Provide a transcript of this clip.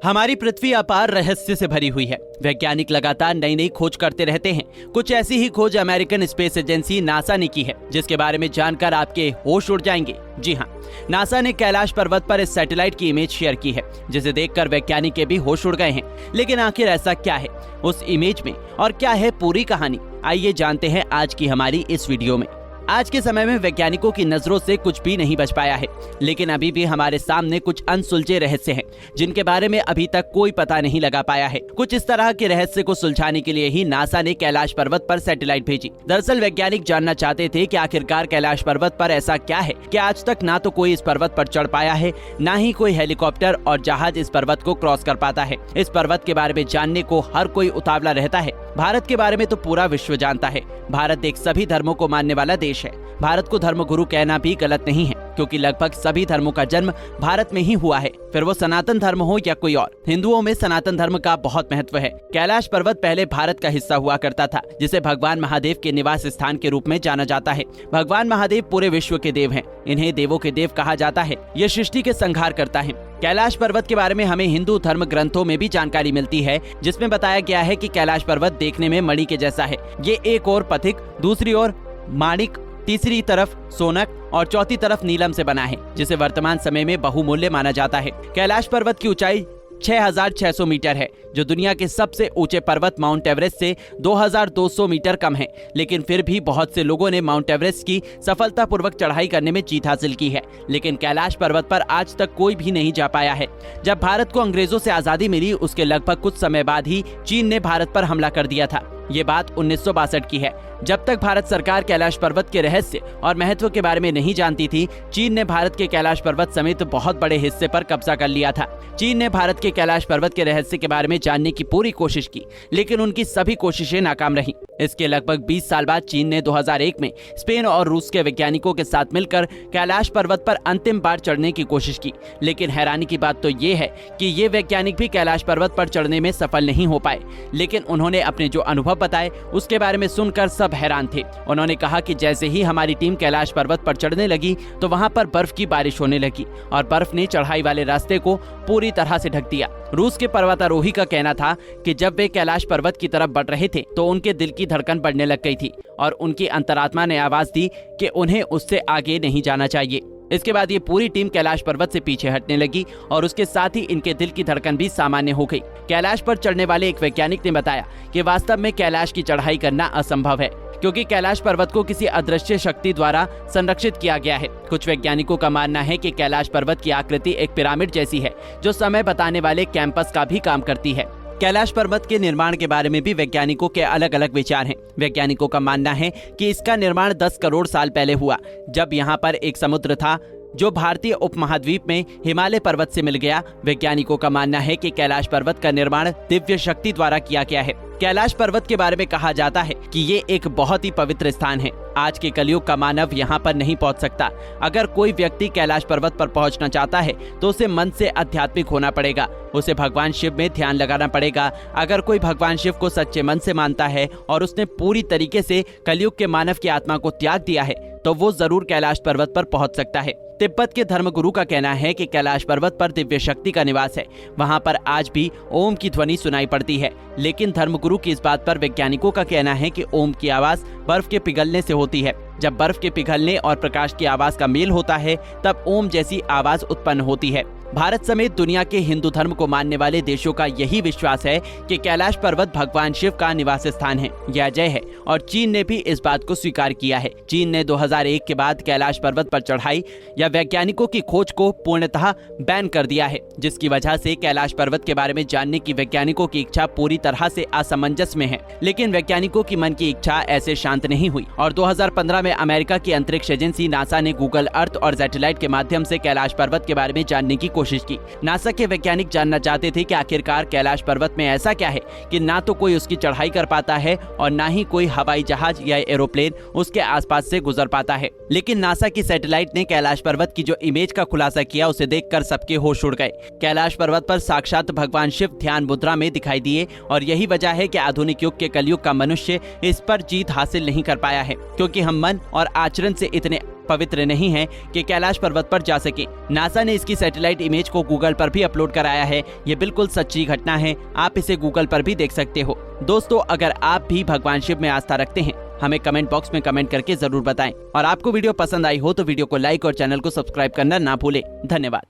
हमारी पृथ्वी अपार रहस्य से भरी हुई है। वैज्ञानिक लगातार नई नई खोज करते रहते हैं। कुछ ऐसी ही खोज अमेरिकन स्पेस एजेंसी नासा ने की है, जिसके बारे में जानकर आपके होश उड़ जाएंगे। जी हाँ, नासा ने कैलाश पर्वत पर इस सैटेलाइट की इमेज शेयर की है, जिसे देखकर वैज्ञानिक के भी होश उड़ गए हैं। लेकिन आखिर ऐसा क्या है उस इमेज में और क्या है पूरी कहानी, आइए जानते हैं आज की हमारी इस वीडियो में। आज के समय में वैज्ञानिकों की नजरों से कुछ भी नहीं बच पाया है, लेकिन अभी भी हमारे सामने कुछ अनसुलझे रहस्य हैं, जिनके बारे में अभी तक कोई पता नहीं लगा पाया है। कुछ इस तरह के रहस्य को सुलझाने के लिए ही नासा ने कैलाश पर्वत पर सैटेलाइट भेजी। दरअसल वैज्ञानिक जानना चाहते थे कि आखिरकार कैलाश पर्वत पर ऐसा क्या है कि आज तक ना तो कोई इस पर्वत पर चढ़ पाया है, ना ही कोई हेलीकॉप्टर और जहाज इस पर्वत को क्रॉस कर पाता है। इस पर्वत के बारे में जानने को हर कोई उतावला रहता है। भारत के बारे में तो पूरा विश्व जानता है। भारत एक सभी धर्मों को मानने वाला देश है। भारत को धर्मगुरु कहना भी गलत नहीं है, क्योंकि लगभग सभी धर्मों का जन्म भारत में ही हुआ है, फिर वो सनातन धर्म हो या कोई और। हिंदुओं में सनातन धर्म का बहुत महत्व है। कैलाश पर्वत पहले भारत का हिस्सा हुआ करता था, जिसे भगवान महादेव के निवास स्थान के रूप में जाना जाता है। भगवान महादेव पूरे विश्व के देव हैं। इन्हें देवों के देव कहा जाता है। ये सृष्टि के संहार करता है। कैलाश पर्वत के बारे में हमें हिंदू धर्म ग्रंथों में भी जानकारी मिलती है, जिसमें बताया गया है कि कैलाश पर्वत देखने में मणि के जैसा है। ये एक ओर पथिक, दूसरी ओर माणिक, तीसरी तरफ सोनक और चौथी तरफ नीलम से बना है, जिसे वर्तमान समय में बहुमूल्य माना जाता है। कैलाश पर्वत की ऊंचाई 6600 मीटर है, जो दुनिया के सबसे ऊंचे पर्वत माउंट एवरेस्ट से 2200 मीटर कम है। लेकिन फिर भी बहुत से लोगों ने माउंट एवरेस्ट की सफलतापूर्वक चढ़ाई करने में जीत हासिल की है, लेकिन कैलाश पर्वत पर आज तक कोई भी नहीं जा पाया है। जब भारत को अंग्रेजों से आजादी मिली, उसके लगभग कुछ समय बाद ही चीन ने भारत पर हमला कर दिया था। ये बात 1962 की है। जब तक भारत सरकार कैलाश पर्वत के रहस्य और महत्व के बारे में नहीं जानती थी, चीन ने भारत के कैलाश पर्वत समेत बहुत बड़े हिस्से पर कब्जा कर लिया था। चीन ने भारत के कैलाश पर्वत के रहस्य के बारे में जानने की पूरी कोशिश की, लेकिन उनकी सभी कोशिशें नाकाम रहीं। इसके लगभग 20 साल बाद चीन ने 2001 में स्पेन और रूस के वैज्ञानिकों के साथ मिलकर कैलाश पर्वत पर अंतिम बार चढ़ने की कोशिश की। लेकिन हैरानी की बात तो ये है कि ये वैज्ञानिक भी कैलाश पर्वत पर चढ़ने में सफल नहीं हो पाए। लेकिन उन्होंने अपने जो अनुभव बताए, उसके बारे में सुनकर सब हैरान थे। उन्होंने कहा कि जैसे ही हमारी टीम कैलाश पर्वत पर चढ़ने लगी, तो वहां पर बर्फ की बारिश होने लगी और बर्फ ने चढ़ाई वाले रास्ते को पूरी तरह से ढक दिया। रूस के पर्वतारोही का कहना था कि जब वे कैलाश पर्वत की तरफ बढ़ रहे थे, तो उनके दिल की धड़कन बढ़ने लग गई थी और उनकी अंतरात्मा ने आवाज दी कि उन्हें उससे आगे नहीं जाना चाहिए। इसके बाद ये पूरी टीम कैलाश पर्वत से पीछे हटने लगी और उसके साथ ही इनके दिल की धड़कन भी सामान्य हो गई। कैलाश पर चढ़ने वाले एक वैज्ञानिक ने बताया कि वास्तव में कैलाश की चढ़ाई करना असंभव है, क्योंकि कैलाश पर्वत को किसी अदृश्य शक्ति द्वारा संरक्षित किया गया है। कुछ वैज्ञानिकों का मानना है कि कैलाश पर्वत की आकृति एक पिरामिड जैसी है, जो समय बताने वाले कैंपस का भी काम करती है। कैलाश पर्वत के निर्माण के बारे में भी वैज्ञानिकों के अलग अलग विचार हैं। वैज्ञानिकों का मानना है कि इसका निर्माण 10 करोड़ साल पहले हुआ, जब यहाँ पर एक समुद्र था जो भारतीय उपमहाद्वीप में हिमालय पर्वत से मिल गया। वैज्ञानिकों का मानना है कि कैलाश पर्वत का निर्माण दिव्य शक्ति द्वारा किया गया है। कैलाश पर्वत के बारे में कहा जाता है कि ये एक बहुत ही पवित्र स्थान है। आज के कलयुग का मानव यहाँ पर नहीं पहुँच सकता। अगर कोई व्यक्ति कैलाश पर्वत पर पहुँचना चाहता है, तो उसे मन से आध्यात्मिक होना पड़ेगा। उसे भगवान शिव में ध्यान लगाना पड़ेगा। अगर कोई भगवान शिव को सच्चे मन से मानता है और उसने पूरी तरीके से कलयुग के मानव की आत्मा को त्याग दिया है, तो वो जरूर कैलाश पर्वत पर पहुंच सकता है। तिब्बत के धर्मगुरु का कहना है कि कैलाश पर्वत पर दिव्य शक्ति का निवास है। वहां पर आज भी ओम की ध्वनि सुनाई पड़ती है। लेकिन धर्मगुरु की इस बात पर वैज्ञानिकों का कहना है कि ओम की आवाज बर्फ के पिघलने से होती है। जब बर्फ के पिघलने और प्रकाश की आवाज का मेल होता है, तब ओम जैसी आवाज उत्पन्न होती है। भारत समेत दुनिया के हिंदू धर्म को मानने वाले देशों का यही विश्वास है कि कैलाश पर्वत भगवान शिव का निवास स्थान है। यह अजय है और चीन ने भी इस बात को स्वीकार किया है। चीन ने 2001 के बाद कैलाश पर्वत पर चढ़ाई या वैज्ञानिकों की खोज को पूर्णतः बैन कर दिया है, जिसकी वजह से कैलाश पर्वत के बारे में जानने की वैज्ञानिकों की इच्छा पूरी तरह से असमंजस में है। लेकिन वैज्ञानिकों की मन की इच्छा ऐसे शांत नहीं हुई और 2015 में अमेरिका की अंतरिक्ष एजेंसी नासा ने गूगल अर्थ और सैटेलाइट के माध्यम से कैलाश पर्वत के बारे में जानने की कोशिश की। नासा के वैज्ञानिक जानना चाहते थे कि आखिरकार कैलाश पर्वत में ऐसा क्या है कि ना तो कोई उसकी चढ़ाई कर पाता है और ना ही कोई हवाई जहाज या एरोप्लेन उसके आसपास से गुजर पाता है। लेकिन नासा की सैटेलाइट ने कैलाश पर्वत की जो इमेज का खुलासा किया, उसे देखकर सबके होश उड़ गए। कैलाश पर्वत पर साक्षात भगवान शिव ध्यान मुद्रा में दिखाई दिए और यही वजह है कि आधुनिक युग के कलयुग का मनुष्य इस पर जीत हासिल नहीं कर पाया है, क्योंकि हम मन और आचरण से इतने पवित्र नहीं है कि कैलाश पर्वत पर जा सके। नासा ने इसकी सैटेलाइट इमेज को गूगल पर भी अपलोड कराया है। ये बिल्कुल सच्ची घटना है, आप इसे गूगल पर भी देख सकते हो। दोस्तों, अगर आप भी भगवान शिव में आस्था रखते हैं, हमें कमेंट बॉक्स में कमेंट करके जरूर बताएं। और आपको वीडियो पसंद आई हो तो वीडियो को लाइक और चैनल को सब्सक्राइब करना ना भूलें। धन्यवाद।